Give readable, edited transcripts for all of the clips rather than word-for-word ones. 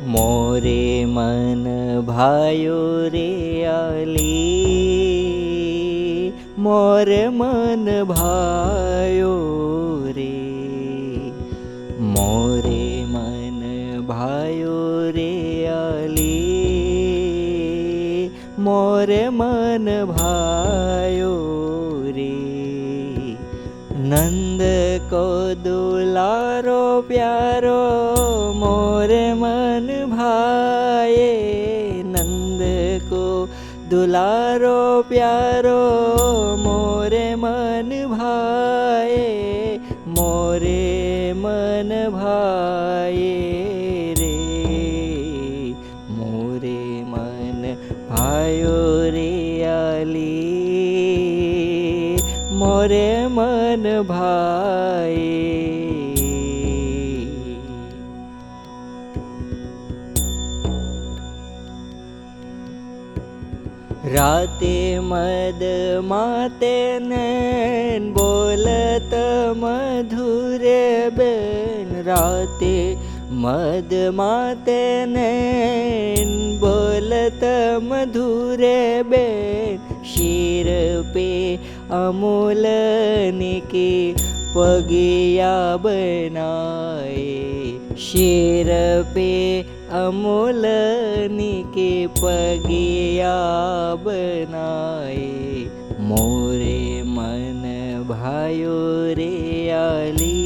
मोरे मन भायो रे आली, मोर मन भायो रे, मोरे मन भायो रे आली, मोर मन भायो रे। नंद को दुलारो प्यारो मोर मन भाए, नंद को दुलारो प्यारो मोरे मन भाए, मोरे मन भाए रे, मोरे मन भायो रे आली, मोरे मन भाए। राते मद माते नैन बोलत मधुरे बेन, राते मद माते नैन बोलत मधुरे बेन, शीर पे अमूल निकी पगिया बनाए, शीर पे अमूल निके पगिया बनाए, मोरे मन भायो रे आली,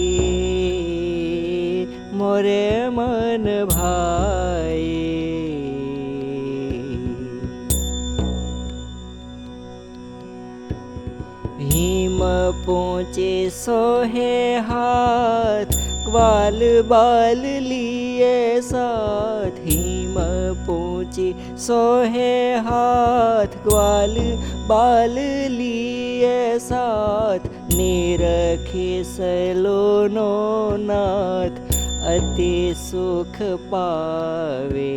मोरे मन भाए। हिम पहुँचे सोहे हाथ, ग्वाल बाल लिए साथ, हिम पहुँचे सोहे हाथ, ग्वाल बाल लिए साथ, निरखे सलोनो नाथ, अति सुख पावे,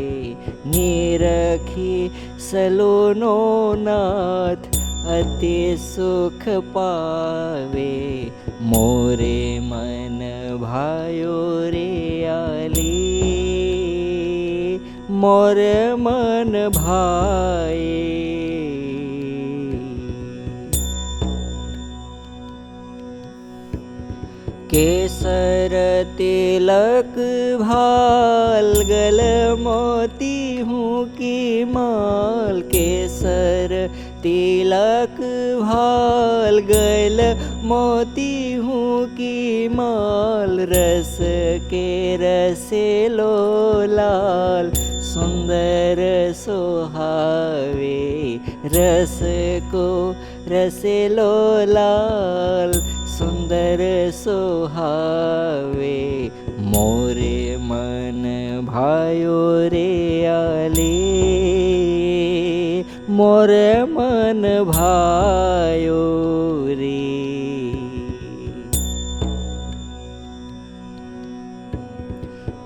निरखे सलोनो नाथ, अति सुख पावे, मोरे मन भायो रे आली, मोरे मन भाए। केसर तिलक भाल, गल मोती हूँ की माल, केसर तिलक भाल, गल मोती हूँ की माल, रस के रसेलो लाल, सुंदर सोहावे, रस को रसेलो लाल, सुंदर सोहावे, मोरे मन भायो रे आली, मोरे मन भायो रे।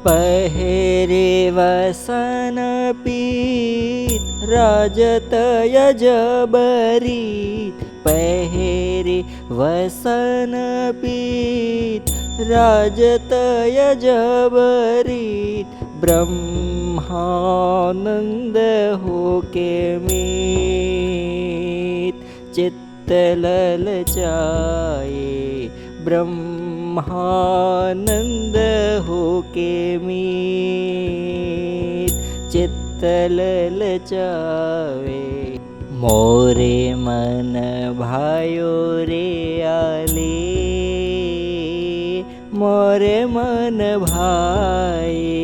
पहेरे वसन पीत, राजत यजबरीत, पहेरे वसन पीत, राजत यजबरीत, ब्रह्मानंद होके मीत, चित्त ललचाए, ब्रह्मानंद होके मीत, चित्त ललचावे, मोरे मन भायो रे आली, मोरे मन भाए।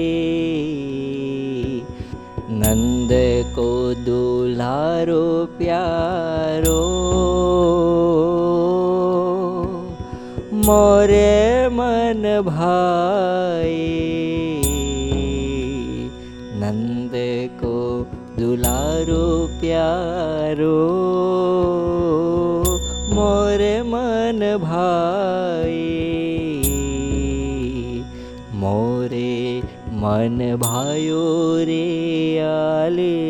नंद को दुलारो प्यारो मोरे मन भाए, नंद को दुलारो प्यारो मोरे मन भाए, मोरे मन भायो रे आले।